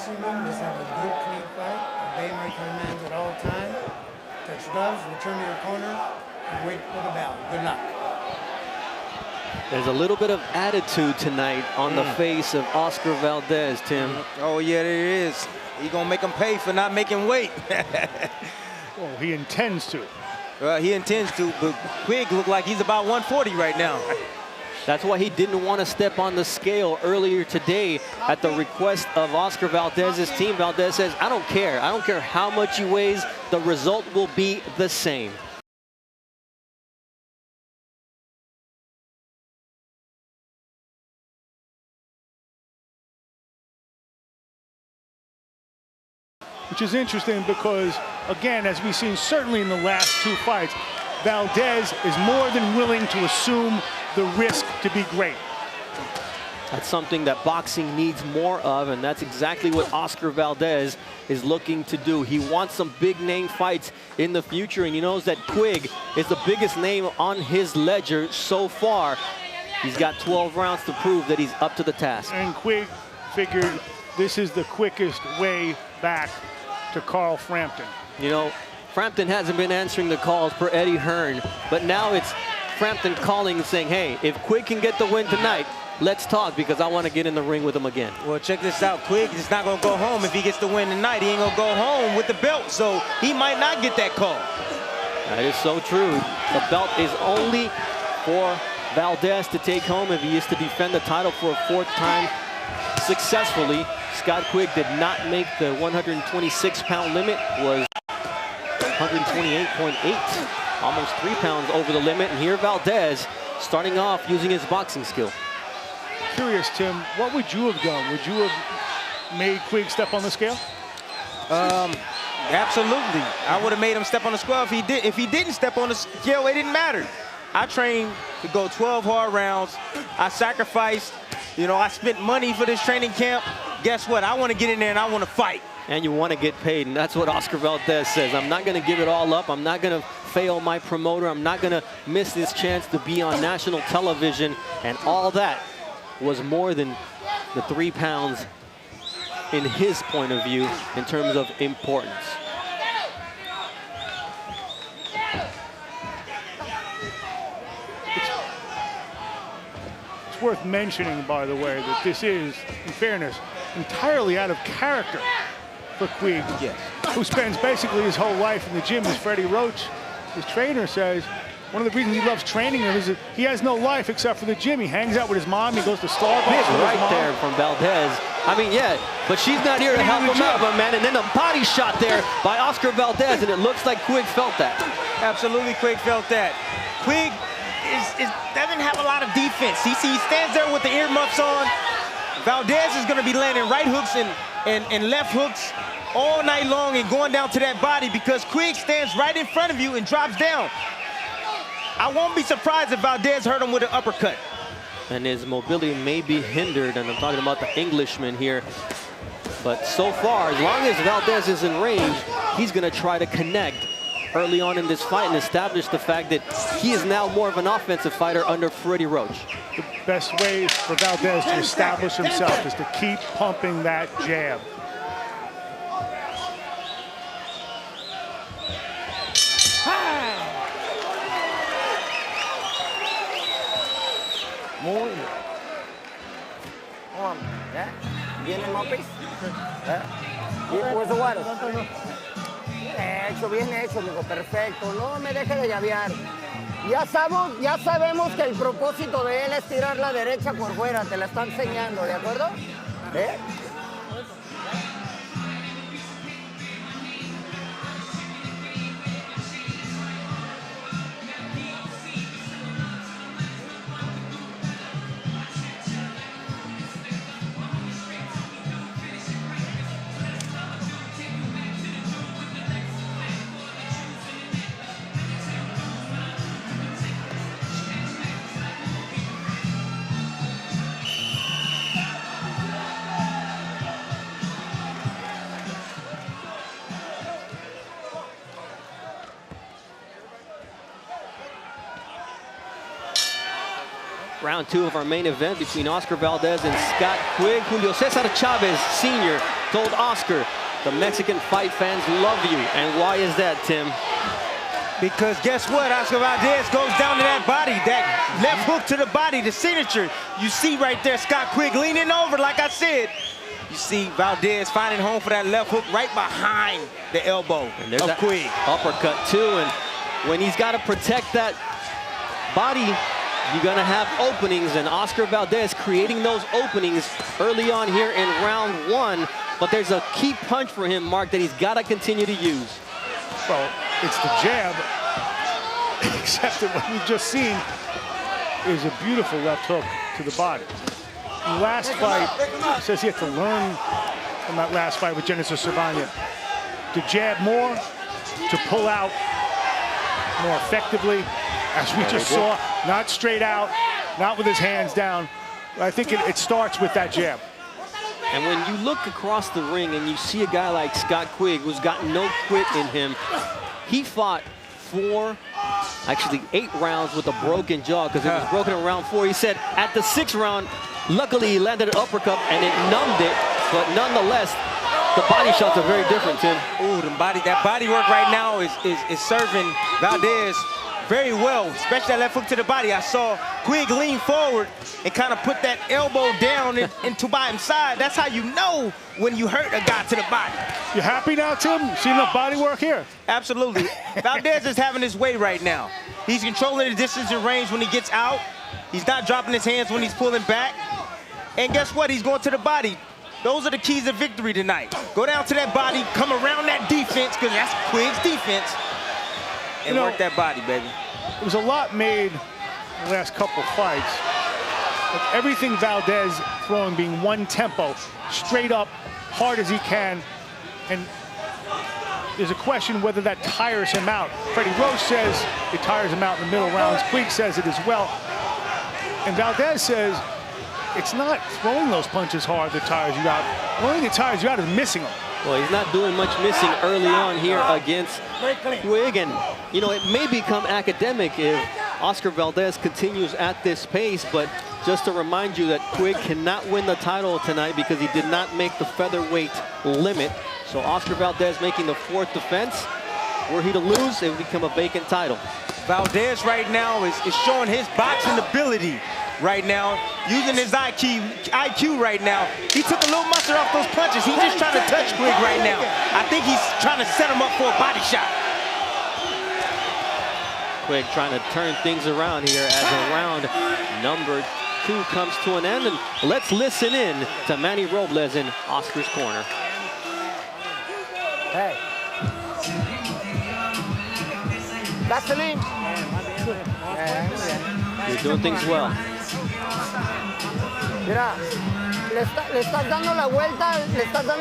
specimen. Let's have a good, clean fight. Obey my commands at all times. Touch gloves, return to your corner, and wait for the bell. Good luck. There's a little bit of attitude tonight on the face of Oscar Valdez, Tim. Oh, yeah, there is. He's going to make him pay for not making weight. Well, he intends to. He intends to, but Quigg look like he's about 140 right now. That's why he didn't want to step on the scale earlier today at the request of Oscar Valdez's team. Valdez says, I don't care. I don't care how much he weighs. The result will be the same. Which is interesting because, again, as we've seen certainly in the last two fights, Valdez is more than willing to assume the risk to be great. That's something that boxing needs more of, and that's exactly what Oscar Valdez is looking to do. He wants some big-name fights in the future, and he knows that Quigg is the biggest name on his ledger so far. He's got 12 rounds to prove that he's up to the task. And Quigg figured this is the quickest way back to Carl Frampton. You know, Frampton hasn't been answering the calls per Eddie Hearn, but now it's Frampton calling and saying, hey, if Quigg can get the win tonight, let's talk, because I want to get in the ring with him again. Well, check this out. Quigg is not going to go home if he gets the win tonight. He ain't going to go home with the belt, so he might not get that call. That is so true. The belt is only for Valdez to take home if he is to defend the title for a fourth time successfully. Scott Quigg did not make the 126-pound limit, was 128.8, almost 3 pounds over the limit. And here Valdez starting off using his boxing skill. Curious, Tim, what would you have done? Would you have made Quigg step on the scale? Absolutely. I would have made him step on the scale. If he didn't step on the scale, it didn't matter. I trained to go 12 hard rounds. I sacrificed. You know, I spent money for this training camp. Guess what? I want to get in there and I want to fight. And you want to get paid, and that's what Oscar Valdez says. I'm not going to give it all up. I'm not going to fail my promoter. I'm not going to miss this chance to be on national television. And all that was more than the 3 pounds in his point of view in terms of importance. It's worth mentioning, by the way, that this is, in fairness, entirely out of character for Quigg, who spends basically his whole life in the gym. As Freddie Roach, his trainer, says, one of the reasons he loves training him is that he has no life except for the gym. He hangs out with his mom. He goes to Starbucks with his right mom. there from Valdez. I mean, yeah, but she's not here to help him out, my man. And then a body shot there by Oscar Valdez, and it looks like Quigg felt that. Absolutely, Quigg felt that. Quigg doesn't have a lot of defense. He stands there with the earmuffs on. Valdez is going to be landing right hooks and left hooks all night long and going down to that body, because Quigg stands right in front of you and drops down. I won't be surprised if Valdez hurt him with an uppercut. And his mobility may be hindered, and I'm talking about the Englishman here. But so far, as long as Valdez is in range, he's going to try to connect early on in this fight and establish the fact that he is now more of an offensive fighter under Freddie Roach. The best way for Valdez to establish himself is to keep pumping that jab. Muy bien. ¿Ya? ¿Viene Mopis? Where's the water? Bien hecho, amigo, perfecto. No me deje de llavear. Ya sabemos que el propósito de él es tirar la derecha por fuera. Te la está enseñando, ¿de acuerdo? ¿Eh? Round 2 of our main event between Oscar Valdez and Scott Quigg. Julio Cesar Chavez Sr. told Oscar, the Mexican fight fans love you. And why is that, Tim? Because guess what? Oscar Valdez goes down to that body, that left hook to the body, the signature. You see right there, Scott Quigg leaning over, like I said. You see Valdez finding home for that left hook right behind the elbow of Quigg. Uppercut too, and when he's got to protect that body, you're gonna have openings, and Oscar Valdez creating those openings early on here in round 1. But there's a key punch for him, Mark, that he's got to continue to use. Well, it's the jab, except that what we've just seen is a beautiful left hook to the body. In the last fight, he says he had to learn from that last fight with Genesis Cervania to jab more, to pull out more effectively, as we just saw, not straight out, not with his hands down. I think it starts with that jab. And when you look across the ring and you see a guy like Scott Quigg, who's got no quit in him, he fought 8 rounds with a broken jaw, because it was broken in round 4. He said at the 6th round, luckily he landed an uppercut and it numbed it, but nonetheless, the body shots are very different, Tim. Ooh, that body work right now is serving Valdez very well, especially that left hook to the body. I saw Quigg lean forward and kind of put that elbow down into by his side. That's how you know when you hurt a guy to the body. You happy now, Tim? See enough body work here? Absolutely. Valdez is having his way right now. He's controlling the distance and range when he gets out. He's not dropping his hands when he's pulling back. And guess what? He's going to the body. Those are the keys of victory tonight. Go down to that body, come around that defense, because that's Quigg's defense, and work that body, baby. There was a lot made in the last couple fights of everything Valdez throwing being one tempo, straight up, hard as he can. And there's a question whether that tires him out. Freddie Roach says it tires him out in the middle rounds. Quigg says it as well. And Valdez says it's not throwing those punches hard that tires you out. The only thing that tires you out is missing them. Well, he's not doing much missing early on here against Quigg, and you know, it may become academic if Oscar Valdez continues at this pace, but just to remind you that Quigg cannot win the title tonight because he did not make the featherweight limit. So Oscar Valdez making the 4th defense. Were he to lose, it would become a vacant title. Valdez right now is showing his boxing ability right now, using his IQ right now. He took a little mustard off those punches. He's just trying to touch Quigg right now. I think he's trying to set him up for a body shot. Quigg trying to turn things around here as a round number 2 comes to an end. And let's listen in to Manny Robles in Oscar's corner. Hey. Vaseline. You're doing things well. Mira, le estás dando la vuelta,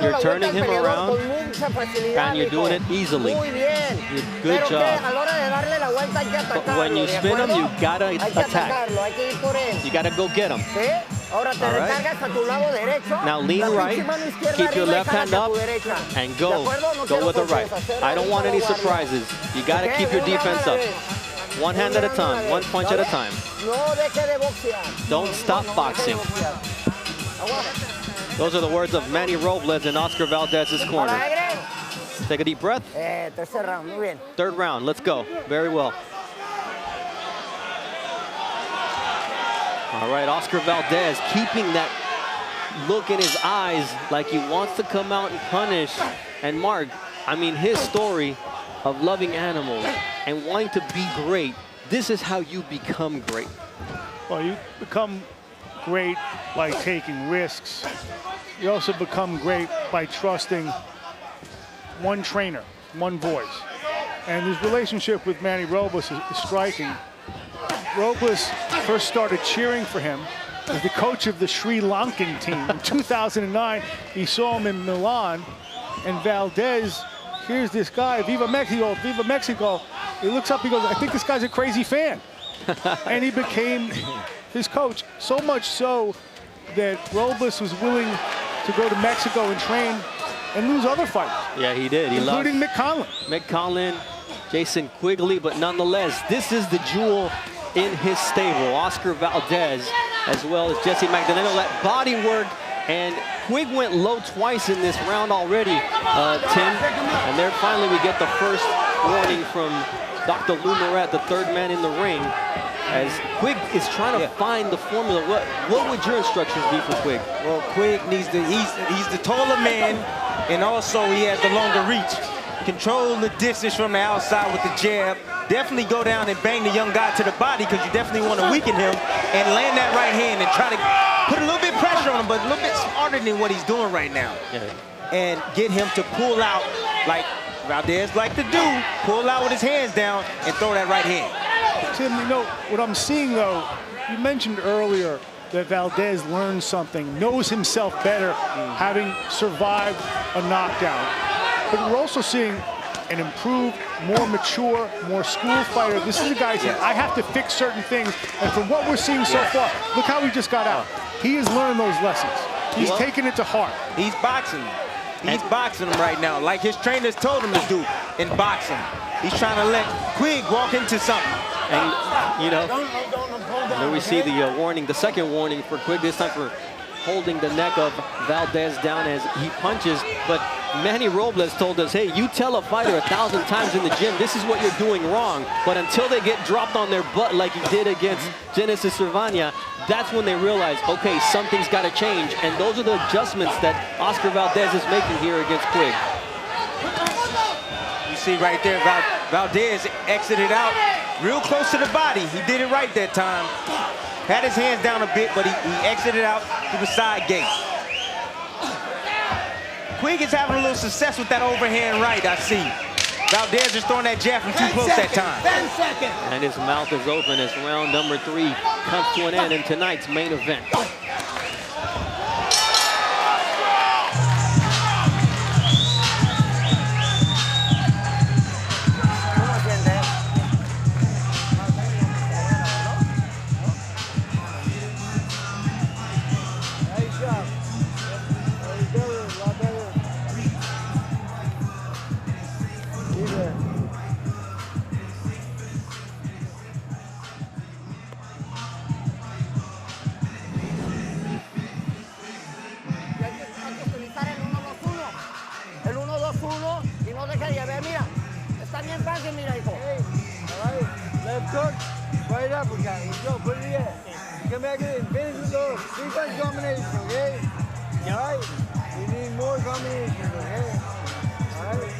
You're turning him around, con mucha facilidad, and you're doing it easily. Muy bien. Good job. A la hora de darle la vuelta hay que atacarlo, But when you spin him, you gotta hay que attack. atacarlo, hay que ir por él. You gotta go get him. ¿Sí? Ahora te recargas a tu lado derecho. Now lean la right, mano izquierda keep your arriba y left hand jalas a up, tu derecha. and ¿De go. acuerdo? No Go quiero with the right. sorpresas, I don't want any guardia. surprises. You gotta keep your defense up. One hand at a time, one punch at a time. No deje de boxear. Don't stop boxing. Those are the words of Manny Robles in Oscar Valdez's corner. Take a deep breath. Tercer round, muy bien. 3rd round, let's go. Very well. All right, Oscar Valdez keeping that look in his eyes like he wants to come out and punish. And Mark, I mean, his story of loving animals and wanting to be great, this is how you become great. Well, you become great by taking risks. You also become great by trusting one trainer, one voice. And his relationship with Manny Robles is striking. Robles first started cheering for him as the coach of the Sri Lankan team. In 2009, he saw him in Milan, and Valdez, here's this guy, Viva Mexico, Viva Mexico. He looks up, he goes, I think this guy's a crazy fan. And he became his coach, so much so that Robles was willing to go to Mexico and train and lose other fighters. Yeah, he did. Including Mick Conlan. Mick Conlan, Jason Quigley, but nonetheless, this is the jewel in his stable. Oscar Valdez, as well as Jesse Magdaleno. That body work And Quigg went low twice in this round already, Tim. And there finally we get the first warning from Dr. Lumarat, the third man in the ring, as Quigg is trying to find the formula. What would your instructions be for Quigg? Well, Quigg needs to, he's the taller man, and also he has the longer reach. Control the distance from the outside with the jab. Definitely go down and bang the young guy to the body, because you definitely want to weaken him, and land that right hand and try to put a little bit of pressure on him, but a little bit smarter than what he's doing right now. Yeah. And get him to pull out like Valdez like to do, pull out with his hands down and throw that right hand. Tim, you know, what I'm seeing, though, you mentioned earlier that Valdez learned something, knows himself better, having survived a knockdown. But we're also seeing an improved, more mature, more school fighter. This is a guy saying, I have to fix certain things. And from what we're seeing so far, look how he just got out. He has learned those lessons. He's taken it to heart. He's boxing. He's boxing him right now, like his trainers told him to do in boxing. He's trying to let Quigg walk into something. And, you know, then we see the warning, the second warning for Quigg, this time for holding the neck of Valdez down as he punches. But Manny Robles told us, hey, you tell a fighter 1,000 times in the gym, this is what you're doing wrong. But until they get dropped on their butt like he did against Genesis Cervania, that's when they realize, okay, something's got to change. And those are the adjustments that Oscar Valdez is making here against Quigg. You see right there, Valdez exited out real close to the body. He did it right that time. Had his hands down a bit, but he exited out to the side gate. Quigg is having a little success with that overhand right, I see. Valdez is throwing that jab from too close that time. 10 seconds. And his mouth is open as round number 3 comes to an end in tonight's main event. Left hook, right uppercut. Let's go, put it in. Come back in, finish with those 3-punch combinations, okay? Alright? We need more combinations, okay? Alright?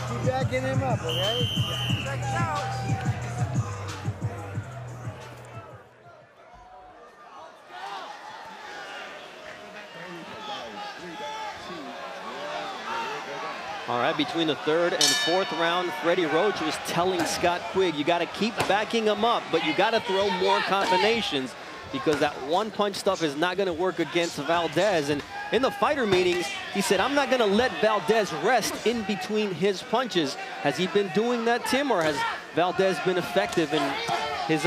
Keep backing him up, okay? Check it out. All right, between the third and fourth round, Freddie Roach was telling Scott Quigg, you got to keep backing him up, but you got to throw more combinations, because that one-punch stuff is not going to work against Valdez. And in the fighter meetings, he said, I'm not going to let Valdez rest in between his punches. Has he been doing that, Tim, or has Valdez been effective in his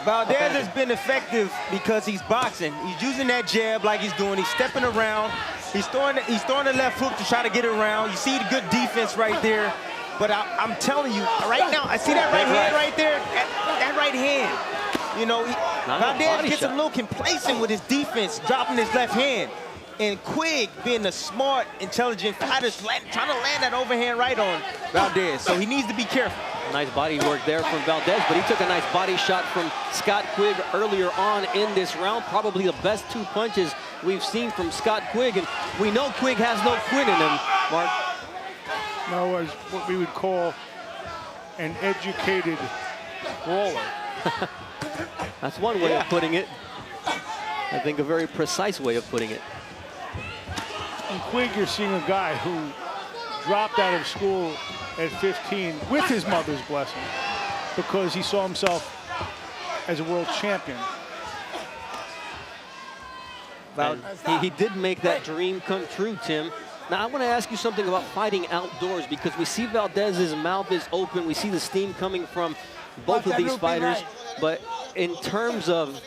Valdez has been effective because he's boxing. He's using that jab like he's doing. He's stepping around. He's throwing the left hook to try to get around. You see the good defense right there. But I'm telling you, right now, I see that right hand right there. That right hand. You know, Valdez gets a little complacent with his defense, dropping his left hand. And Quigg, being a smart, intelligent fighter, trying to land that overhand right on Valdez. So he needs to be careful. Nice body work there from Valdez, but he took a nice body shot from Scott Quigg earlier on in this round. Probably the best 2 punches we've seen from Scott Quigg, and we know Quigg has no quit in him, Mark. No, as what we would call an educated brawler. That's one way of putting it. I think a very precise way of putting it. In Quigg, you're seeing a guy who dropped out of school at 15 with his mother's blessing because he saw himself as a world champion. He did make that dream come true, Tim. Now, I want to ask you something about fighting outdoors, because we see Valdez's mouth is open. We see the steam coming from both of these fighters. But in terms of,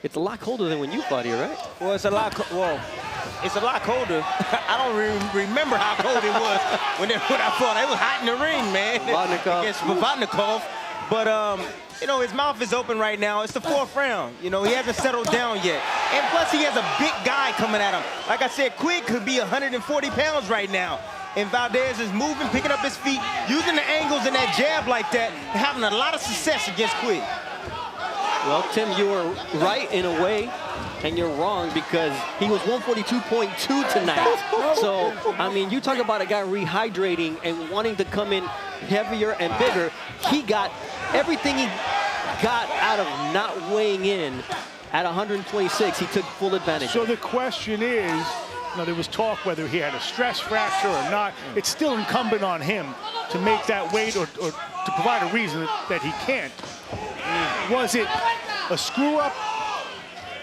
it's a lot colder than when you fought here, right? Well, it's a lot colder. I don't remember how cold it was when I fought. It was hot in the ring, man. Vodnikov. Against Vodnikov. But, you know, his mouth is open right now. It's the 4th round. You know, he hasn't settled down yet. And plus, he has a big guy coming at him. Like I said, Quigg could be 140 pounds right now. And Valdez is moving, picking up his feet, using the angles and that jab like that, and having a lot of success against Quigg. Well, Tim, you were right in a way, and you're wrong because he was 142.2 tonight. So, I mean, you talk about a guy rehydrating and wanting to come in heavier and bigger. He got everything he got out of not weighing in at 126. He took full advantage. So the question is, you know, there was talk whether he had a stress fracture or not. It's still incumbent on him to make that weight or to provide a reason that he can't. Was it a screw up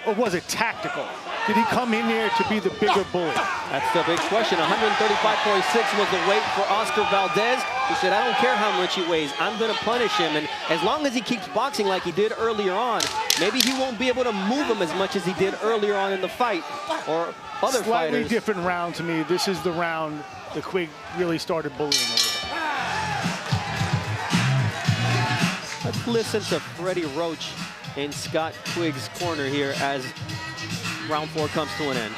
or was it tactical? Did he come in there to be the bigger bully? That's the big question. 135.6 was the weight for Oscar Valdez. He said, I don't care how much he weighs. I'm going to punish him. And as long as he keeps boxing like he did earlier on, maybe he won't be able to move him as much as he did earlier on in the fight or other Slightly fighters. different round to me. This is the round that Quigg really started bullying a little bit. Let's listen to Freddie Roach in Scott Quigg's corner here as round 4 comes to an end.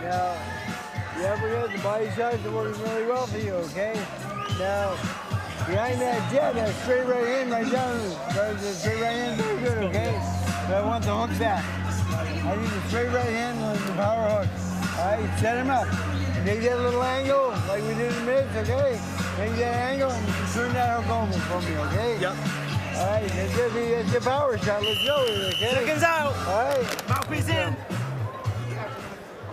Now, you ever get the body shots are working really well for you, okay? Now, behind that jab, that straight right hand right down, the straight right hand very good, okay? But I want the hook back. I need the straight right hand and the power hook. All right, set him up. Take that little angle, like we did in mids, okay? Take that angle and turn that hook over for me, okay? Yep. All right, that's your power shot. Let's go, okay? Seconds out. All right. Mouthpiece in.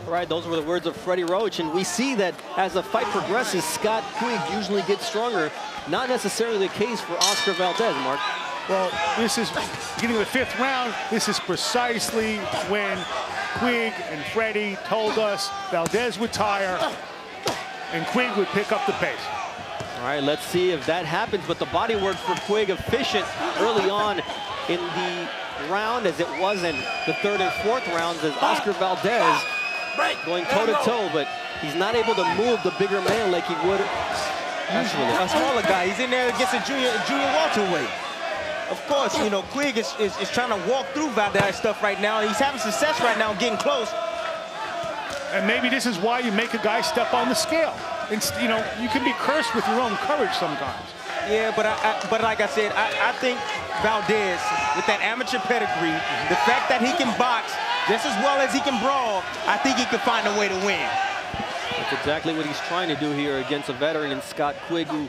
All right, those were the words of Freddie Roach, and we see that as the fight progresses, Scott Quigg usually gets stronger. Not necessarily the case for Oscar Valdez, Mark. Well, this is beginning of the 5th round. This is precisely when Quigg and Freddie told us Valdez would tire and Quigg would pick up the pace. All right, let's see if that happens, but the body work for Quigg efficient early on in the round as it was in the 3rd and 4th rounds as Oscar Valdez going toe-to-toe, but he's not able to move the bigger man like he would usually. A smaller guy. He's in there against a junior welterweight. Of course, you know, Quigg is trying to walk through Valdez stuff right now. He's having success right now getting close. And maybe this is why you make a guy step on the scale. It's, you know, you can be cursed with your own courage sometimes. Yeah, but like I said, I think Valdez, with that amateur pedigree, the fact that he can box just as well as he can brawl, I think he can find a way to win. That's exactly what he's trying to do here against a veteran in Scott Quigg, who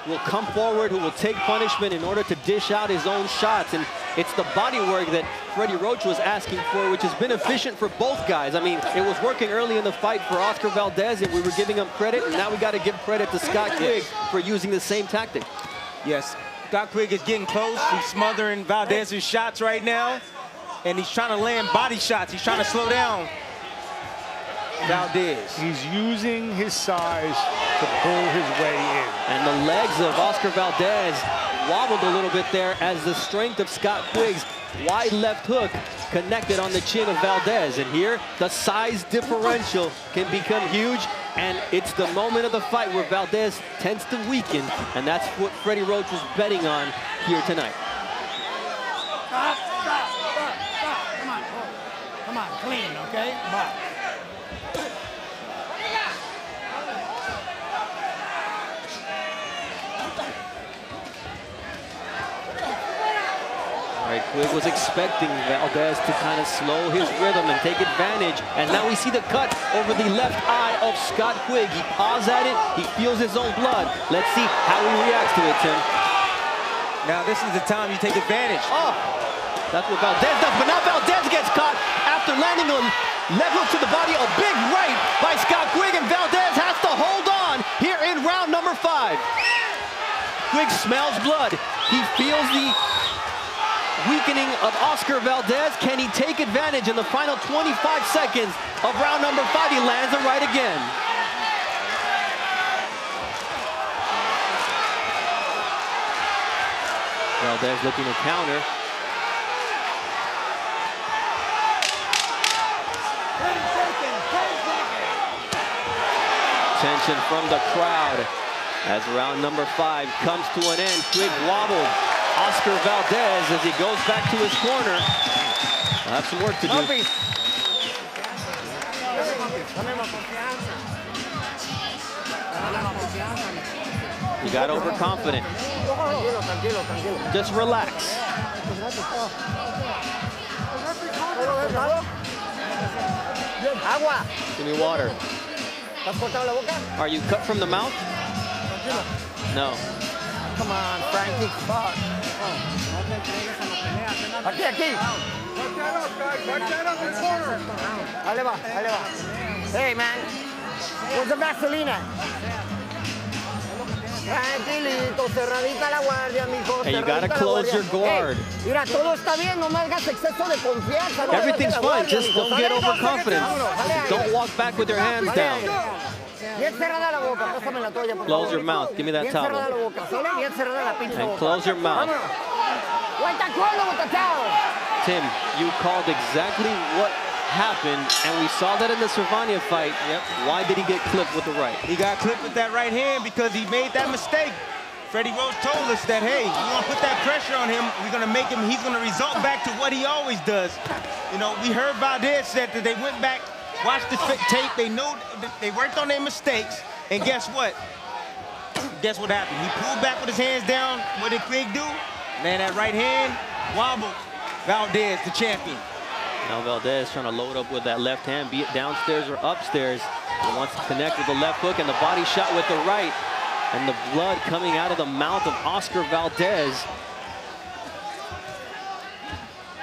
will come forward, who will take punishment in order to dish out his own shots. And it's the body work that Freddie Roach was asking for, which has been efficient for both guys. I mean, it was working early in the fight for Oscar Valdez, and we were giving him credit, and now we got to give credit to Scott Quigg for using the same tactic. Yes, Scott Quigg is getting close. He's smothering Valdez's shots right now, and he's trying to land body shots. He's trying to slow down Valdez. He's using his size to pull his way in. And the legs of Oscar Valdez wobbled a little bit there as the strength of Scott Quigg's wide left hook connected on the chin of Valdez. And here, the size differential can become huge, and it's the moment of the fight where Valdez tends to weaken, and that's what Freddie Roach was betting on here tonight. Stop. Come on, clean, okay? Box. All right, Quigg was expecting Valdez to kind of slow his rhythm and take advantage. And now we see the cut over the left eye of Scott Quigg. He paws at it. He feels his own blood. Let's see how he reacts to it, Tim. Now this is the time you take advantage. Oh, that's what Valdez does. But now Valdez gets caught after landing a left hook to the body. A big right by Scott Quigg, and Valdez has to hold on here in round number 5. Quigg smells blood. He feels the weakening of Oscar Valdez. Can he take advantage in the final 25 seconds of round number 5? He lands it right again. Valdez looking to counter. Tension from the crowd as round number 5 comes to an end. Quig wobbled Oscar Valdez as he goes back to his corner. He'll have some work to do. He got overconfident. Just relax. Agua. Give me water. ¿Estás cortado la boca? Are you cut from the mouth? No. Come on, Frankie. Fuck. Aquí, aquí. Ahí va, ahí va. Hey, man. Where's the Vaselina? Tranquilito, cerradita la guardia, mijo. Hey, you gotta close your guard. Hey, mira, todo está bien, no me hagas exceso de confianza. No Everything's fine, guardia, just mijo. don't get overconfident. Don't walk back with your hands down. Bien cerrada la boca, pásame la toalla, por Close favor. your mouth, give me that Bien cerrada towel. la boca, ¿sale? Bien cerrada la pinche And boca. close your mouth. White taekwondo with the towel. Tim, you called exactly what happened, and we saw that in the Cervania fight. Yep. Why did he get clipped with the right? He got clipped with that right hand because he made that mistake. Freddie Roach told us that, hey, you want to put that pressure on him, we're going to make him, he's going to result back to what he always does. You know, we heard Valdez said that they went back, watched the tape, they knew, they worked on their mistakes, and guess what? Guess what happened? He pulled back with his hands down. What did Quig do? Man, that right hand wobbled Valdez, the champion. Now Valdez trying to load up with that left hand, be it downstairs or upstairs. He wants to connect with the left hook and the body shot with the right. And the blood coming out of the mouth of Oscar Valdez.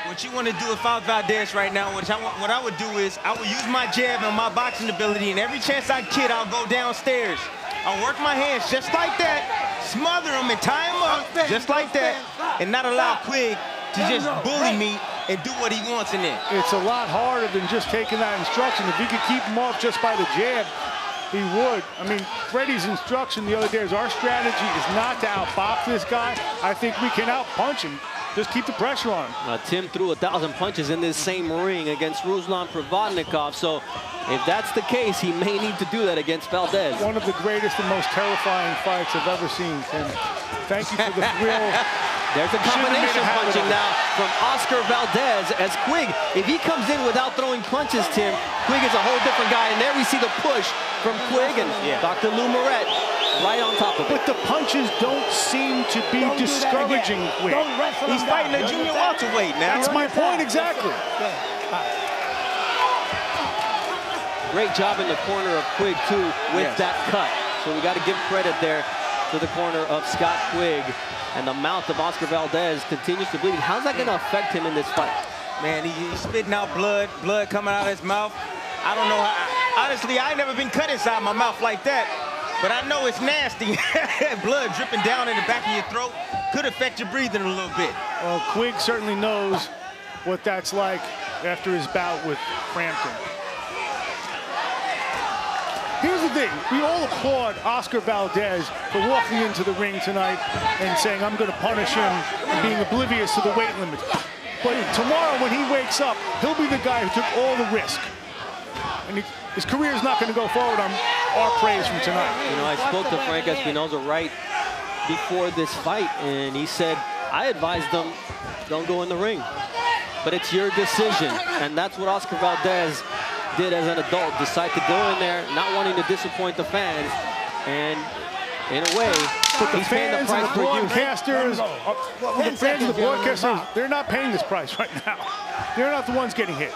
What you want to do if I was Valdez right now, what I would do is I would use my jab and my boxing ability, and every chance I get, I'll go downstairs. I'll work my hands just like that, smother him and tie him up just like that, and not allow Quig to just bully me and do what he wants in there. It's a lot harder than just taking that instruction. If you could keep him off just by the jab, he would. I mean, Freddie's instruction the other day is our strategy is not to outbox this guy. I think we can outpunch him. Just keep the pressure on him. Tim threw 1,000 punches in this same ring against Ruslan Provodnikov. So if that's the case, he may need to do that against Valdez. One of the greatest and most terrifying fights I've ever seen, Tim. Thank you for the thrill. There's a combination punching now from Oscar Valdez as Quig. If he comes in without throwing punches, Tim, Quig is a whole different guy. And there we see the push from Quig and Dr. Lou Moret right on top of it. But the punches don't seem to be discouraging Quig. He's fighting a junior welterweight now. That's my point exactly. Great job in the corner of Quig, too, with that cut. So we got to give credit there to the corner of Scott Quig. And the mouth of Oscar Valdez continues to bleed. How's that going to affect him in this fight? Man, he's spitting out blood coming out of his mouth. I don't know how, honestly, I ain't never been cut inside my mouth like that. But I know it's nasty. Blood dripping down in the back of your throat could affect your breathing a little bit. Well, Quig certainly knows what that's like after his bout with Frampton. Here's the thing, we all applaud Oscar Valdez for walking into the ring tonight and saying, I'm going to punish him and being oblivious to the weight limit. But tomorrow when he wakes up, he'll be the guy who took all the risk. And his career is not going to go forward on our praise from tonight. You know, I spoke to Frank Espinoza right before this fight, and he said, I advised them, don't go in the ring. But it's your decision, and that's what Oscar Valdez did as an adult, decide to go in there, not wanting to disappoint the fans, and in a way, he's paying the price for you. The fans and the broadcasters, they're not paying this price right now. They're not the ones getting hit.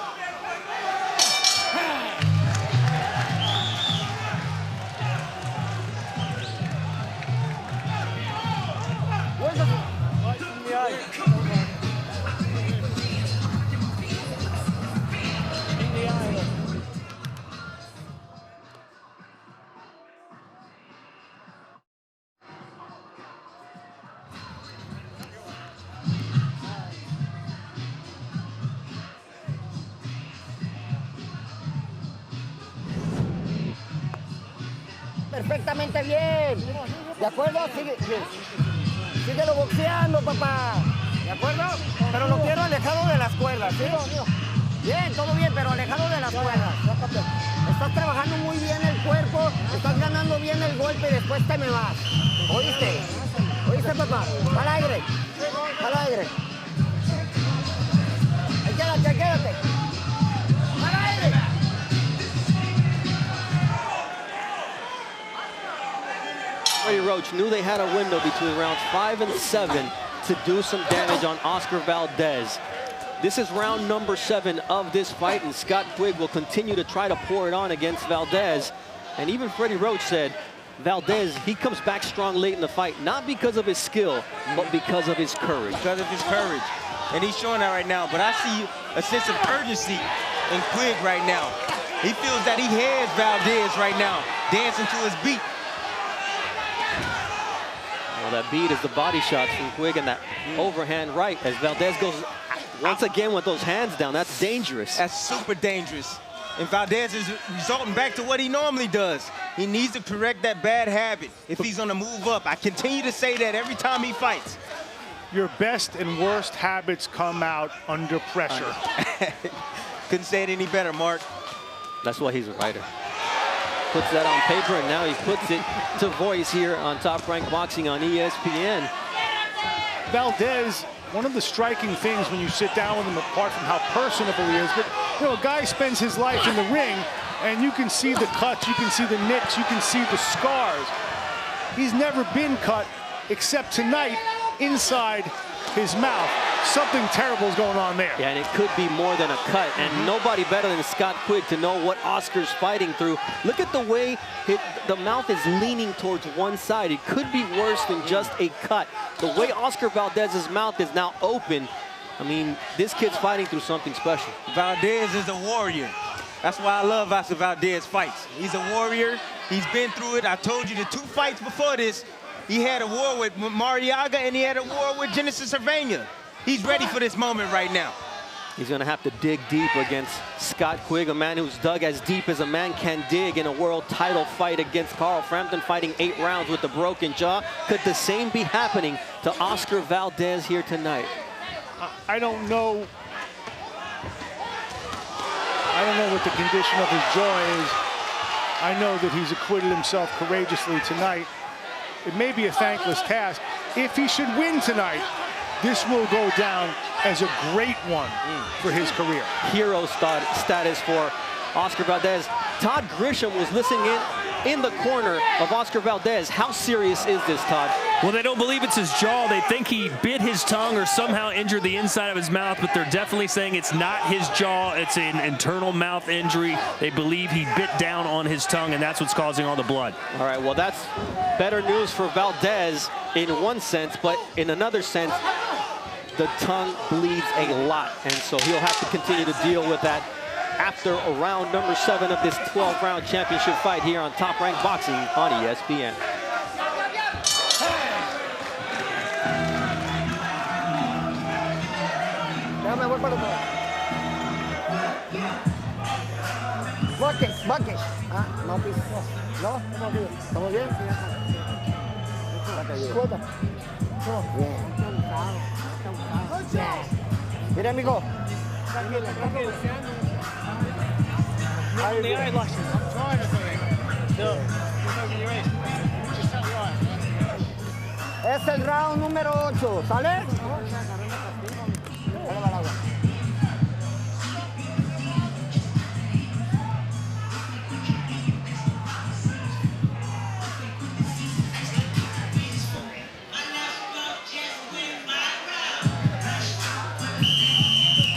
Perfectamente bien. ¿De acuerdo? Síguelo boxeando, papá. ¿De acuerdo? Pero lo quiero alejado de las cuerdas, ¿sí? Bien, todo bien, pero alejado de las cuerdas. Estás trabajando muy bien el cuerpo, estás ganando bien el golpe y después te me vas. ¿Oíste? ¿Oíste, papá? Al aire. Al aire. Ahí quédate, quédate. Al aire. Freddie Roach knew they had a window between rounds 5 and 7 to do some damage on Oscar Valdez. This is round number 7 of this fight, and Scott Quigg will continue to try to pour it on against Valdez. And even Freddie Roach said, Valdez, he comes back strong late in the fight, not because of his skill, but because of his courage. Because of his courage. And he's showing that right now. But I see a sense of urgency in Quigg right now. He feels that he has Valdez right now, dancing to his beat. Well, that beat is the body shots from Quigg and that overhand right as Valdez goes once again with those hands down. That's dangerous. That's super dangerous. And Valdez is resulting back to what he normally does. He needs to correct that bad habit if he's gonna move up. I continue to say that every time he fights. Your best and worst habits come out under pressure. Couldn't say it any better, Mark. That's why he's a writer. Puts that on paper, and now he puts it to voice here on Top Rank Boxing on ESPN. Valdez, one of the striking things when you sit down with him, apart from how personable he is, but you know, a guy spends his life in the ring, and you can see the cuts, you can see the nicks, you can see the scars. He's never been cut, except tonight, inside his mouth. Something terrible is going on there. Yeah, and it could be more than a cut, and nobody better than Scott Quigg to know what Oscar's fighting through. Look at the way the mouth is leaning towards one side. It could be worse than just a cut. The way Oscar Valdez's mouth is now open, I mean, this kid's fighting through something special. Valdez is a warrior. That's why I love Oscar Valdez fights. He's a warrior. He's been through it. I told you the 2 fights before this, he had a war with Mariaga and he had a war with Genesis Cervania. He's ready for this moment right now. He's going to have to dig deep against Scott Quigg, a man who's dug as deep as a man can dig in a world title fight against Carl Frampton, fighting 8 rounds with a broken jaw. Could the same be happening to Oscar Valdez here tonight? I don't know. I don't know what the condition of his jaw is. I know that he's acquitted himself courageously tonight. It may be a thankless task. If he should win tonight, this will go down as a great one for his career. Hero status for Oscar Valdez. Todd Grisham was listening in the corner of Oscar Valdez. How serious is this, Todd? Well, they don't believe it's his jaw. They think he bit his tongue or somehow injured the inside of his mouth, but they're definitely saying it's not his jaw. It's an internal mouth injury. They believe he bit down on his tongue, and that's what's causing all the blood. All right, well, that's better news for Valdez in one sense, but in another sense, the tongue bleeds a lot, and so he'll have to continue to deal with that after round number 7 of this 12-round championship fight here on Top Rank Boxing on ESPN. Bucket. Ah, no piso. No, ¿estamos bien? Bien. Mira, amigo. Es el round número 8, ¿sale?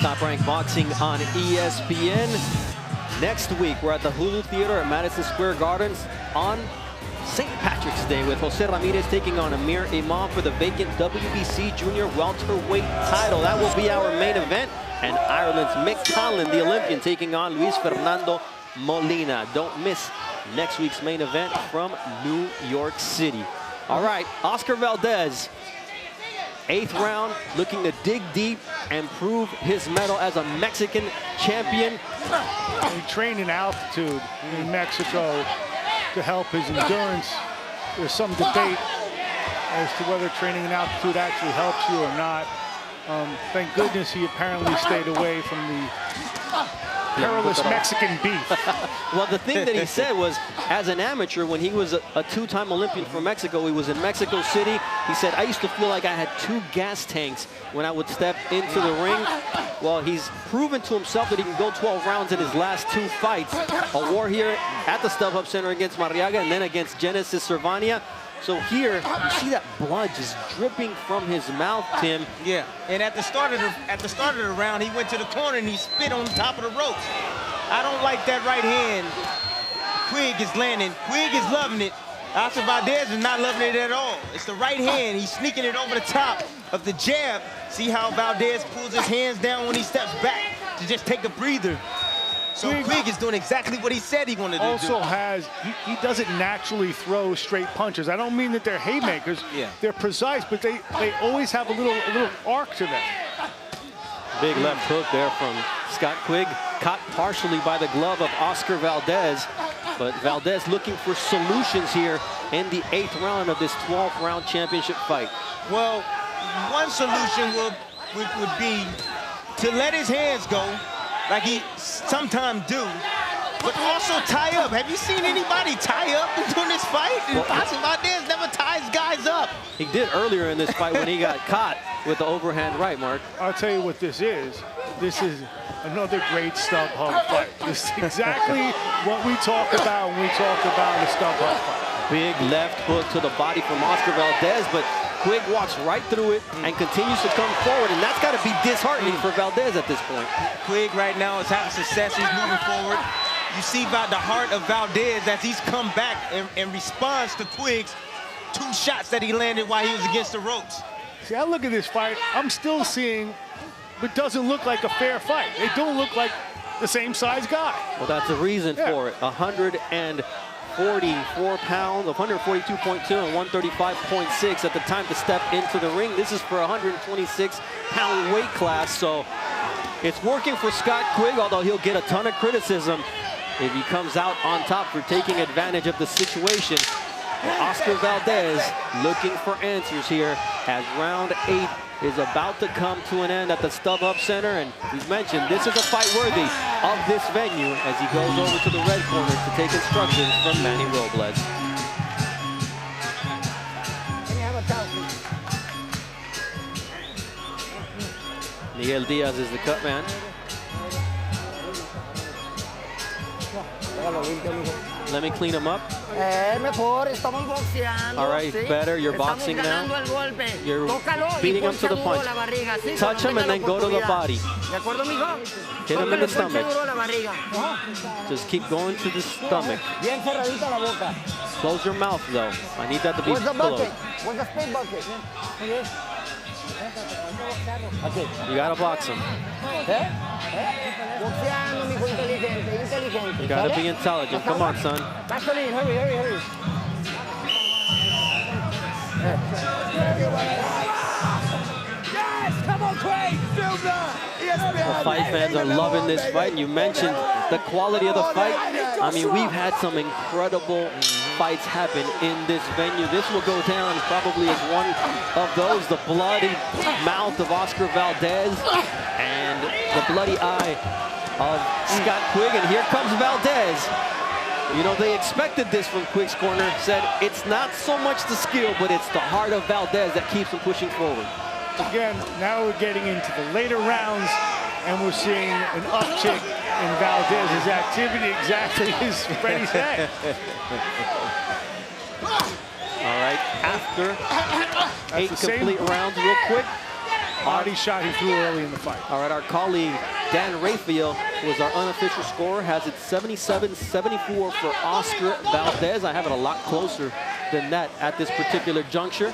Top Rank Boxing on ESPN. Next week, we're at the Hulu Theater at Madison Square Gardens on St. Patrick's Day with Jose Ramirez taking on Amir Imam for the vacant WBC Junior Welterweight title. That will be our main event. And Ireland's Mick Conlan, the Olympian, taking on Luis Fernando Molina. Don't miss next week's main event from New York City. All right, Oscar Valdez. 8th round, looking to dig deep and prove his mettle as a Mexican champion. He trained in altitude in Mexico to help his endurance. There's some debate as to whether training in altitude actually helps you or not. Thank goodness he apparently stayed away from the perilous Mexican beef. Well, the thing that he said was, as an amateur, when he was a two-time Olympian from Mexico, he was in Mexico City. He said, I used to feel like I had 2 gas tanks when I would step into the ring. Well, he's proven to himself that he can go 12 rounds in his last 2 fights. A war here at the StubHub Center against Marriaga and then against Genesis Cervania. So here, you see that blood just dripping from his mouth, Tim. Yeah, and at the start of the round, he went to the corner and he spit on top of the ropes. I don't like that right hand. Quigg is landing. Quigg is loving it. Oscar Valdez is not loving it at all. It's the right hand. He's sneaking it over the top of the jab. See how Valdez pulls his hands down when he steps back to just take a breather. So Quigg is doing exactly what he said he wanted to do. Also he doesn't naturally throw straight punches. I don't mean that they're haymakers. Yeah. They're precise, but they always have a little arc to them. Big left hook there from Scott Quigg, caught partially by the glove of Oscar Valdez. But Valdez looking for solutions here in the 8th round of this 12th round championship fight. Well, one solution would be to let his hands go, like he sometimes do, but also tie up. Have you seen anybody tie up during this fight? Well, Oscar Valdez never ties guys up. He did earlier in this fight when he got caught with the overhand right, Mark. I'll tell you what this is. This is another great StubHub fight. This is exactly what we talk about when we talk about a StubHub fight. Big left hook to the body from Oscar Valdez, but Quigg walks right through it and continues to come forward, and that's got to be disheartening for Valdez at this point. Quigg right now is having success. He's moving forward. You see about the heart of Valdez as he's come back and responds to Quigg's 2 shots that he landed while he was against the ropes. See, I look at this fight, I'm still seeing what doesn't look like a fair fight. They don't look like the same size guy. Well, that's the reason for it. 144 pounds, 142.2 and 135.6 at the time to step into the ring. This is for a 126-pound weight class, so it's working for Scott Quigg, although he'll get a ton of criticism if he comes out on top for taking advantage of the situation. Well, Oscar Valdez looking for answers here as round 8 is about to come to an end at the StubHub Center, and we've mentioned this is a fight worthy of this venue as he goes over to the red corner to take instructions from Manny Robles. Miguel Diaz is the cut man. Let me clean him up. Mejor, estamos boxeando. All right, better. You're boxing now. You're beating him to the punch. Touch him and then go to the body. Hit him in the stomach. Just keep going to the stomach. Close your mouth, though. I need that to be Where's the closed. bucket? Where's the spade bucket? You gotta box him. Boxeando, mijo, inteligente, inteligente. You gotta be intelligent. Come on, son. Gasoline, hurry, hurry, hurry. Yes, come on, Quigg, film that. The fight fans are loving this fight. And you mentioned the quality of the fight. I mean, we've had some incredible fights happen in this venue. This will go down probably as one of those. The bloody mouth of Oscar Valdez and the bloody eye of Scott Quigg. And here comes Valdez. You know, they expected this from Quigg's corner. Said it's not so much the skill, but it's the heart of Valdez that keeps him pushing forward. Again, now we're getting into the later rounds, and we're seeing an uptick in Valdez's activity, exactly as Freddie said. All right, after 8 complete rounds, real quick. Body shot he threw early in the fight. All right, our colleague Dan Raphael, who is our unofficial scorer, has it 77-74 for Oscar Valdez. I have it a lot closer than that at this particular juncture.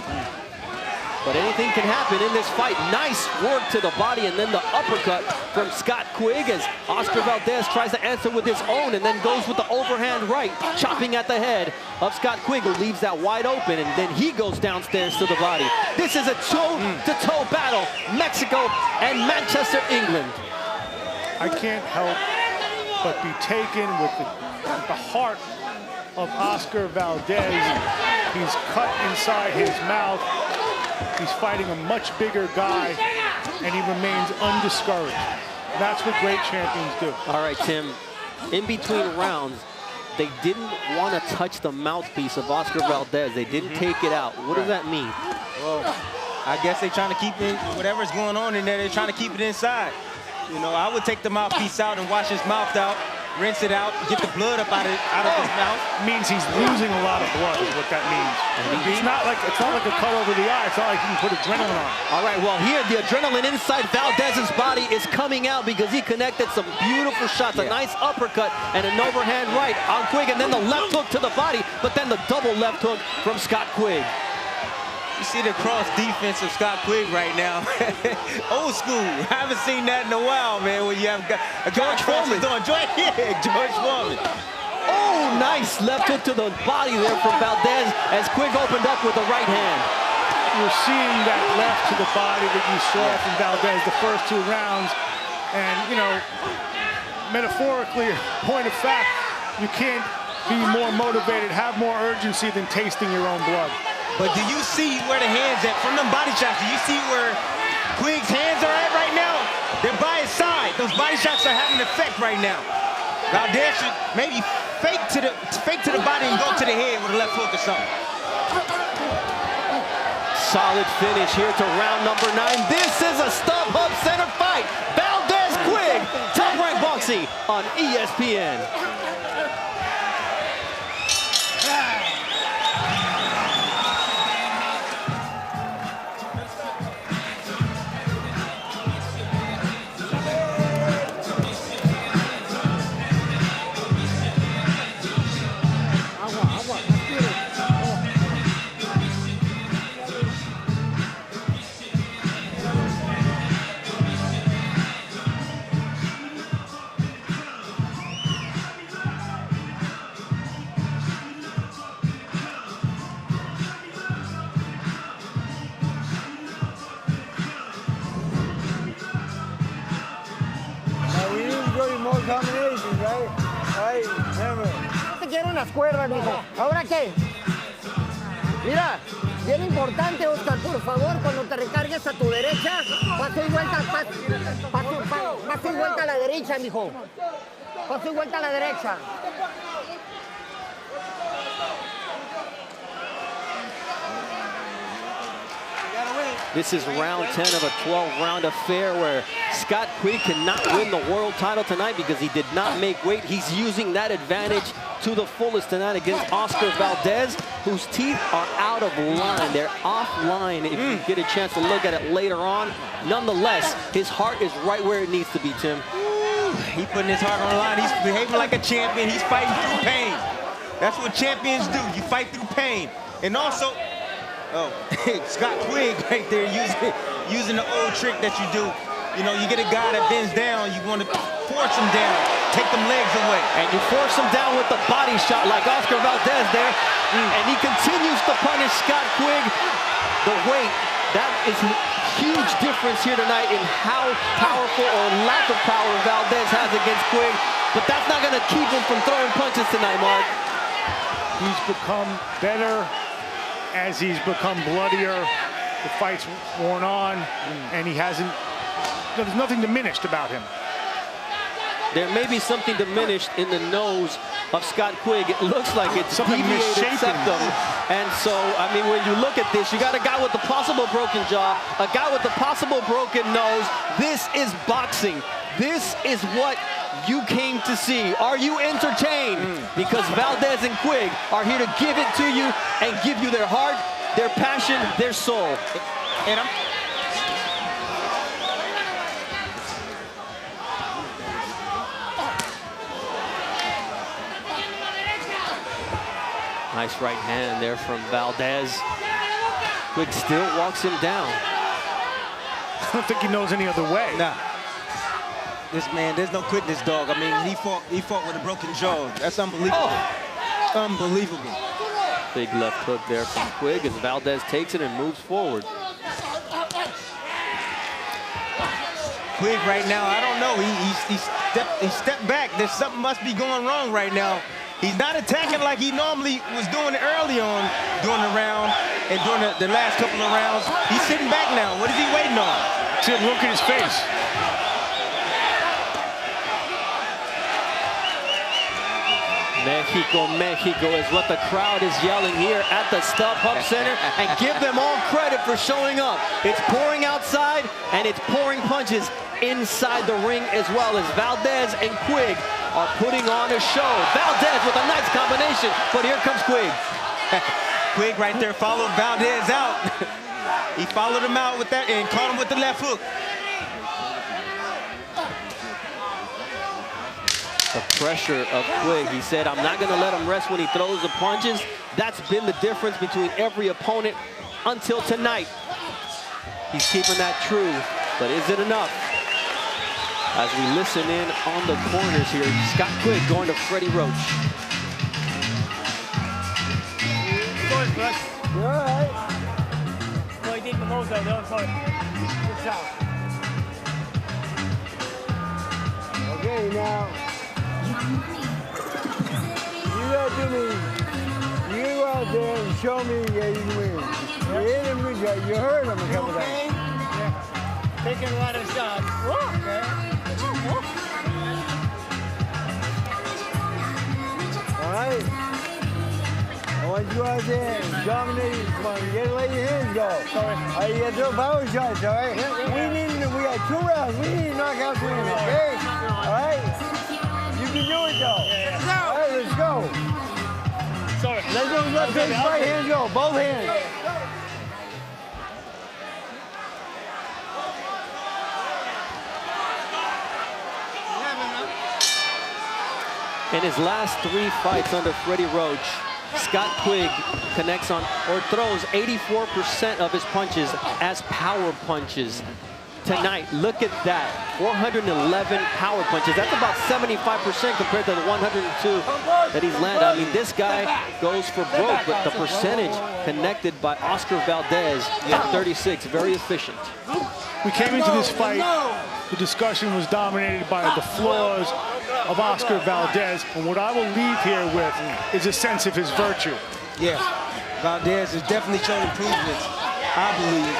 But anything can happen in this fight. Nice work to the body and then the uppercut from Scott Quigg as Oscar Valdez tries to answer with his own and then goes with the overhand right, chopping at the head of Scott Quigg, who leaves that wide open, and then he goes downstairs to the body. This is a toe-to-toe battle, Mexico and Manchester, England. I can't help but be taken with the heart of Oscar Valdez. He's cut inside his mouth. He's fighting a much bigger guy, and he remains undiscouraged. That's what great champions do. All right, Tim, in between rounds, they didn't want to touch the mouthpiece of Oscar Valdez. They didn't take it out. What does that mean? Well, I guess they're trying to keep it, whatever's going on in there, they're trying to keep it inside. You know, I would take the mouthpiece out and wash his mouth out, rinse it out, get the blood up out of his mouth. Means he's losing a lot of blood is what that means. It's not like a cut over the eye. It's not like you can put adrenaline on. All right, well, here the adrenaline inside Valdez's body is coming out because he connected some beautiful shots. A nice uppercut and an overhand right on Quigg, and then the left hook to the body, but then the double left hook from Scott Quigg. You see the cross defense of Scott Quigg right now. Old school. I haven't seen that in a while, man, when you have a George Foreman. George Foreman. Oh, nice left hook to the body there from Valdez as Quigg opened up with the right hand. You're seeing that left to the body that you saw from Valdez the first 2 rounds. And, you know, metaphorically, point of fact, you can't be more motivated, have more urgency than tasting your own blood. But do you see where the hands at? From them body shots, do you see where Quigg's hands are at right now? They're by his side. Those body shots are having an effect right now. Valdez should maybe fake to the body and go to the head with a left hook or something. Solid finish here to round number 9. This is a StubHub Center fight. Valdez Quigg, Top Rank Boxing on ESPN. Combinations, right? Right, remember. No te quiero en las cuerdas, mijo. ¿Ahora qué? Mira, bien importante, Oscar, por favor, cuando te recargues a tu derecha, paso y vuelta, paso y vuelta a la derecha, mijo. Paso y vuelta a la derecha. This is round 10 of a 12-round affair where Scott Quigg cannot win the world title tonight because he did not make weight. He's using that advantage to the fullest tonight against Oscar Valdez, whose teeth are out of line. They're offline if you get a chance to look at it later on. Nonetheless, his heart is right where it needs to be, Tim. He's putting his heart on the line. He's behaving like a champion. He's fighting through pain. That's what champions do. You fight through pain. And also, Scott Quigg right there using the old trick that you do. You know, you get a guy that bends down, you want to force him down, take them legs away. And you force him down with the body shot like Oscar Valdez there. And he continues to punish Scott Quigg. The weight, that is a huge difference here tonight in how powerful or lack of power Valdez has against Quigg. But that's not going to keep him from throwing punches tonight, Mark. He's become better as he's become bloodier. The fight's worn on, and he hasn't, there's nothing diminished about him. There may be something diminished in the nose of Scott Quigg. It looks like it's Something deviated misshapen. septum. And so, I mean, when you look at this, you got a guy with a possible broken jaw, a guy with a possible broken nose. This is boxing. This is what you came to see. Are you entertained? Because Valdez and Quigg are here to give it to you and give you their heart, their passion, their soul. And Nice right hand there from Valdez. Quigg still walks him down. I don't think he knows any other way. Nah. This man, there's no quitting this dog. I mean, he fought with a broken jaw. That's unbelievable. Unbelievable. Big left hook there from Quigg as Valdez takes it and moves forward. Quigg right now, I don't know. He stepped back. There's something must be going wrong right now He's not attacking like he normally was doing early on during the round and during the last couple of rounds. He's sitting back now. What is he waiting on? See him look at his face. Mexico, Mexico is what the crowd is yelling here at the StubHub Center, and give them all credit for showing up. It's pouring outside, and it's pouring punches inside the ring as well, as Valdez and Quigg are putting on a show. Valdez with a nice combination, but here comes Quigg. Quigg right there followed Valdez out. He followed him out with that and caught him with the left hook. The pressure of Quigg. He said, I'm not going to let him rest when he throws the punches. That's been the difference between every opponent until tonight. He's keeping that true, but is it enough? As we listen in on the corners here, Scott Quigg going to Freddie Roach. You all right? No, he did the most out there. Sorry. Good job. Okay, now. You got to me. You go out there and show me that you can win. You hit him, you hurt him a couple times. Yeah. Taking a lot of shots. Okay. All right? I want you to go out there and dominate. Come on, you gotta let your hands go. Sorry. All right, you gotta throw power shots, all right? We got 2 rounds. We need to knock out Queen, okay? All right? You can do it, though. All right, let's go. Sorry. Let those left hands, right hands go, both hands. In his last 3 fights under Freddie Roach, Scott Quigg connects on or throws 84% of his punches as power punches. Tonight, look at that, 411 power punches. That's about 75% compared to the 102 that he's landed. I mean, this guy goes for broke, but the percentage connected by Oscar Valdez at 36, very efficient. We came into this fight, the discussion was dominated by the flaws of Oscar Valdez, and what I will leave here with is a sense of his virtue. Yeah, Valdez has definitely shown improvements, I believe,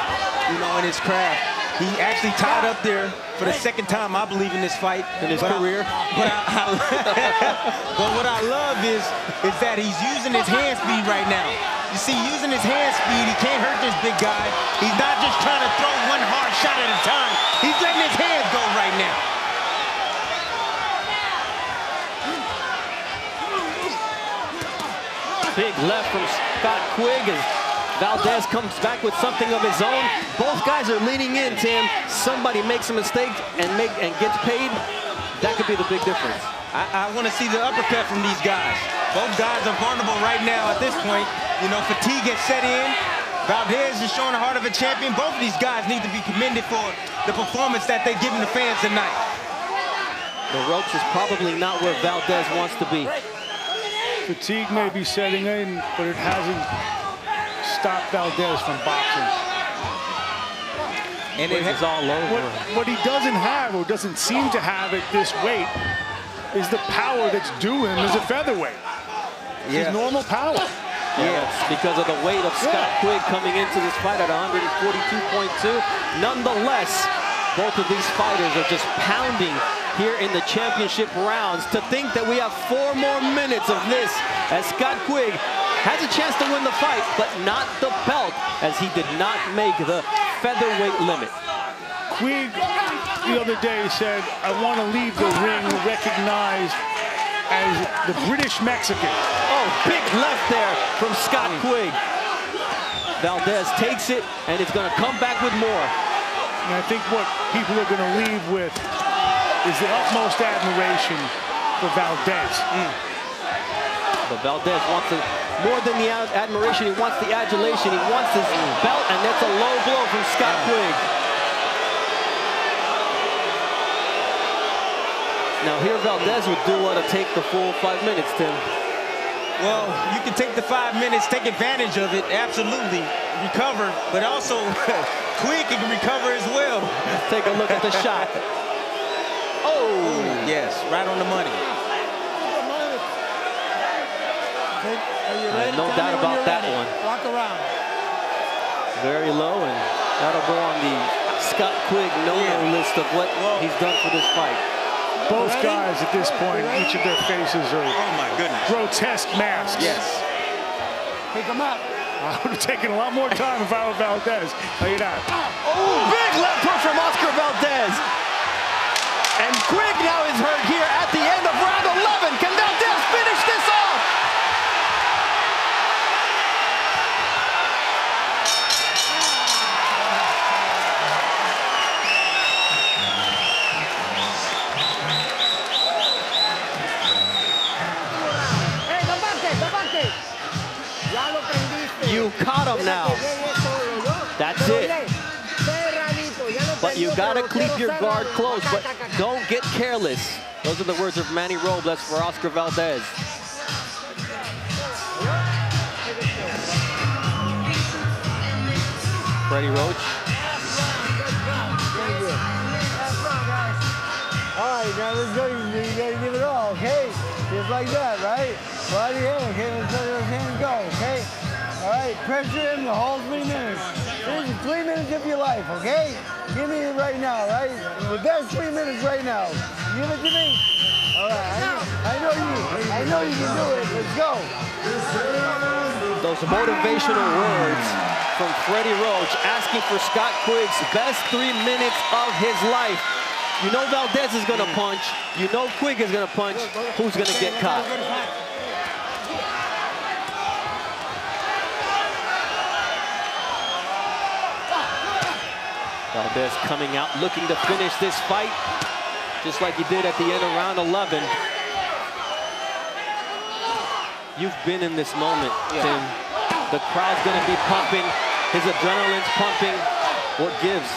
in his craft. He actually tied up there for the second time, I believe, in this fight. In his career. But what I love is that he's using his hand speed right now. You see, using his hand speed, he can't hurt this big guy. He's not just trying to throw one hard shot at a time. He's letting his hands go right now. Big left from Scott Quigg as Valdez comes back with something of his own. Both guys are leaning in, Tim. Somebody makes a mistake and gets paid. That could be the big difference. I want to see the uppercut from these guys. Both guys are vulnerable right now at this point. Fatigue gets set in. Valdez is showing the heart of a champion. Both of these guys need to be commended for the performance that they've given the fans tonight. The ropes is probably not where Valdez wants to be. Fatigue may be setting in, but it hasn't stopped Valdez from boxing. And it is all over. What he doesn't have, or doesn't seem to have at this weight, is the power that's due him as a featherweight. His normal power. Yes, because of the weight of Scott Quigg coming into this fight at 142.2. Nonetheless, both of these fighters are just pounding here in the championship rounds. To think that we have 4 more minutes of this as Scott Quigg has a chance to win the fight, but not the belt, as he did not make the featherweight limit. Quigg the other day said, I want to leave the ring recognized as the British Mexican. Oh, big left there from Scott Quigg. Valdez takes it, and it's going to come back with more. And I think what people are going to leave with is the utmost admiration for Valdez. But Valdez wants more than the admiration. He wants the adulation. He wants his belt, and that's a low blow from Scott Quigg. Now here Valdez would do what to take the full 5 minutes, Tim. Well, you can take the 5 minutes, take advantage of it, absolutely, recover, but also Quigg can recover as well. Let's take a look at the shot. Oh! Yes, right on the money. you ready? No Tell doubt me when about you're that ready. one. Walk around. Very low, and that'll go on the Scott Quigg no-no list of what he's done for this fight. Both Ready? guys at this point, each of their faces are Oh my goodness. grotesque masks. Yes. Pick him up. I would have taken a lot more time if I were Valdez. Tell you that. Oh, big left hook from Oscar Valdez. And Quigg now is hurt here at the end of round 11. Can Valdez finish this off? ¡Ey, taparte! Ya lo prendiste. You caught him now. Que llegue solo, ¿no? That's Pero it. ve, cerradito, ya lo But you prendió, gotta pero keep quiero your guard cerrado. close, but Acá, acá, acá. don't get careless. Those are the words of Manny Robles for Oscar Valdez. Freddie Roach. All right, now let's go. You gotta give it all, okay? Just like that, right? Body in, okay? Let's let those hands go, okay? All right, pressure him the whole 3 minutes. This is 3 minutes of your life, okay? Give me it right now, right? The best 3 minutes right now. Give it to me. All right, I know you can do it. Let's go. Those motivational words from Freddie Roach asking for Scott Quigg's best 3 minutes of his life. You know Valdez is gonna punch. You know Quigg is gonna punch. Who's gonna get caught? Valdez coming out looking to finish this fight, just like he did at the end of round 11. You've been in this moment, Tim. The crowd's gonna be pumping. His adrenaline's pumping. What gives?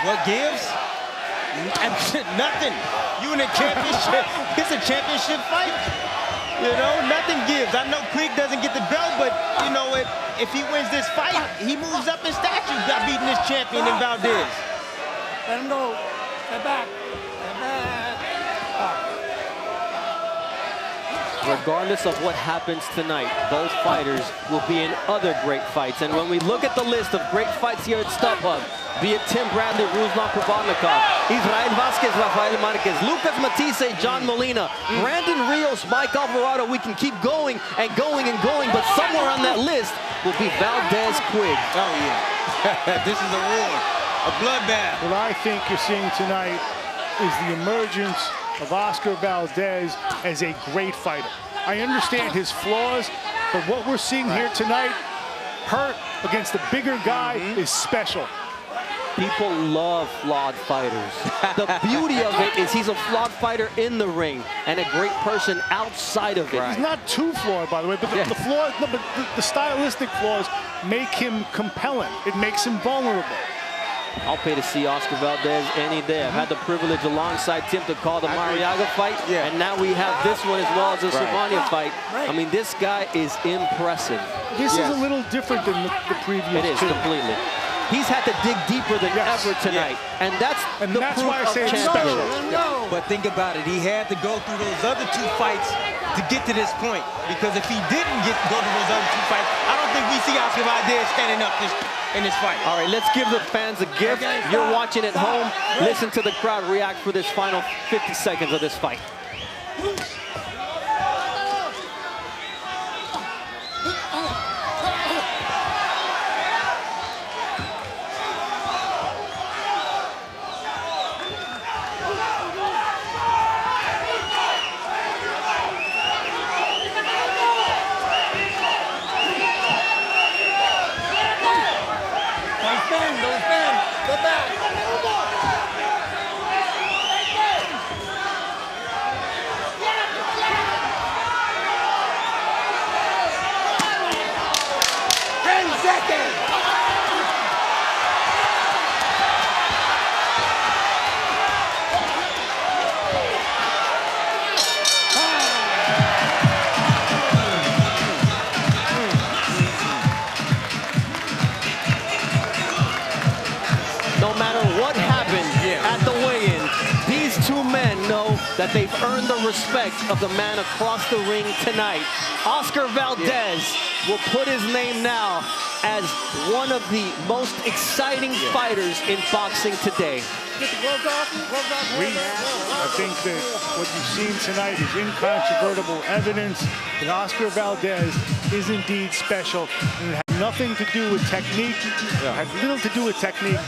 What gives? Nothing. You in a championship. It's a championship fight. You know, nothing gives. I know Quigg doesn't get the belt, but you know, if he wins this fight, he moves up in stature by beating this champion in Valdez. Let him go. Step back. Step back. Regardless of what happens tonight, both fighters will be in other great fights. And when we look at the list of great fights here at StubHub, be it Tim Bradley, Ruslan Provodnikov, Israel Vasquez, Rafael Marquez, Lucas Matisse, John Molina, Brandon Rios, Mike Alvarado, we can keep going and going and going, but somewhere on that list will be Valdez Quigg. Oh yeah. This is a war, a bloodbath. What I think you're seeing tonight is the emergence of Oscar Valdez as a great fighter. I understand his flaws, but what we're seeing here tonight, hurt against the bigger guy, is special. People love flawed fighters. The beauty of it is he's a flawed fighter in the ring and a great person outside of it. He's not too flawed, by the way, but the flaws, no, but the stylistic flaws make him compelling. It makes him vulnerable. I'll pay to see Oscar Valdez any day. I've had the privilege alongside Tim to call the Mariaga fight, and now we have this one as well as the Cervania fight. I mean, this guy is impressive. This is a little different than the previous It is two. completely. He's had to dig deeper than ever tonight, and that's why I say it's special. But think about it, he had to go through those other 2 fights to get to this point. Because if he didn't go to those other 2 fights, I don't think we see Oscar Valdez standing up in this fight. All right, let's give the fans a gift. You're watching at home. Listen to the crowd react for this final 50 seconds of this fight. Don't spin. Step back. No matter what happened at the weigh-in, these two men know that they've earned the respect of the man across the ring tonight. Oscar Valdez will put his name now as one of the most exciting fighters in boxing today. I think that what you've seen tonight is incontrovertible evidence that Oscar Valdez is indeed special, and it had nothing to do with technique. It had little to do with technique.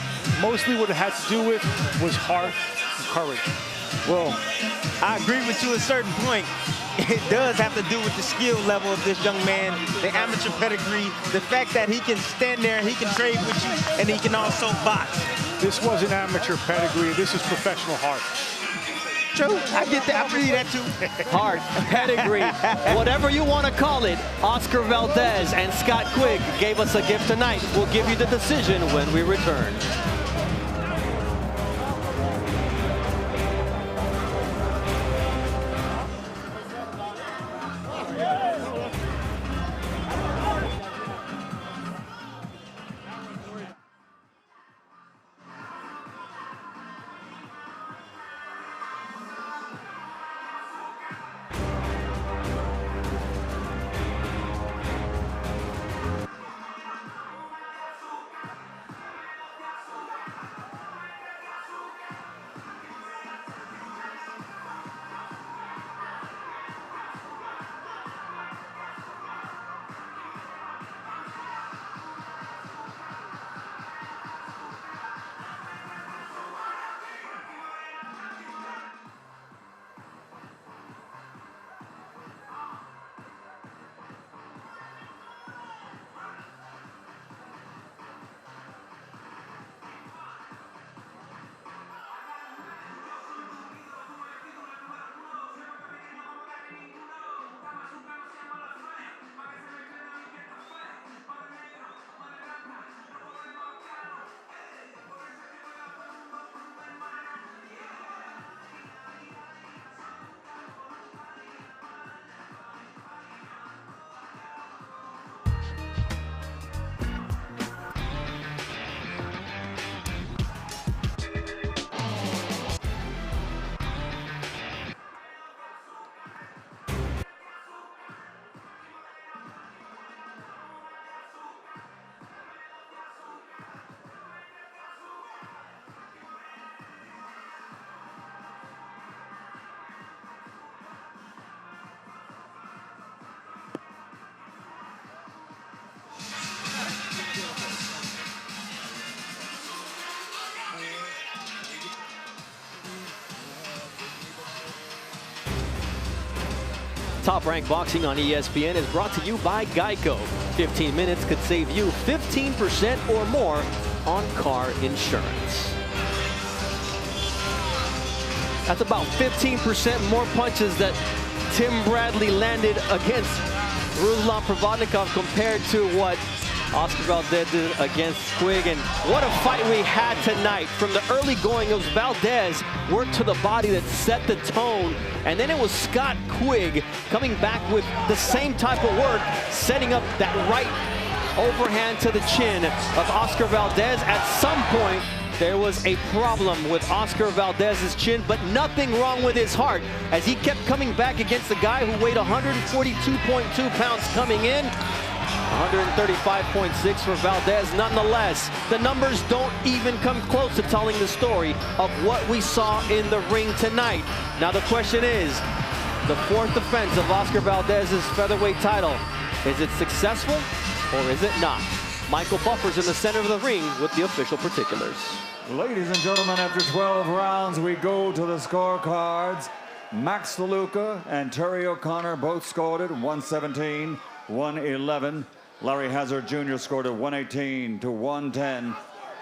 Mostly what it had to do with was heart and courage. Well, I agree with you at a certain point. It does have to do with the skill level of this young man, the amateur pedigree, the fact that he can stand there and he can trade with you, and he can also box. This wasn't amateur pedigree. This is professional heart. True, I get that. I believe that too. Heart, pedigree, whatever you want to call it, Oscar Valdez and Scott Quigg gave us a gift tonight. We'll give you the decision when we return. Top Rank Boxing on ESPN is brought to you by Geico. 15 minutes could save you 15% or more on car insurance. That's about 15% more punches that Tim Bradley landed against Ruslan Provodnikov compared to what Oscar Valdez did against Quigg. And what a fight we had tonight. From the early going, it was Valdez worked to the body that set the tone. And then it was Scott Quigg coming back with the same type of work, setting up that right overhand to the chin of Oscar Valdez. At some point, there was a problem with Oscar Valdez's chin, but nothing wrong with his heart, as he kept coming back against a guy who weighed 142.2 pounds coming in. 135.6 for Valdez. Nonetheless, the numbers don't even come close to telling the story of what we saw in the ring tonight. Now the question is, the fourth defense of Oscar Valdez's featherweight title, is it successful or is it not? Michael Buffer's in the center of the ring with the official particulars. Ladies and gentlemen, after 12 rounds, we go to the scorecards. Max DeLuca and Terry O'Connor both scored at 117, 111. Larry Hazard Jr. scored at 118 to 110.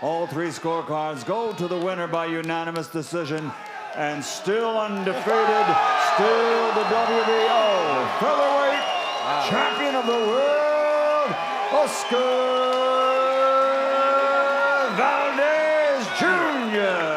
All three scorecards go to the winner by unanimous decision. And still undefeated, still the WBO featherweight champion of the world, Oscar Valdez Jr.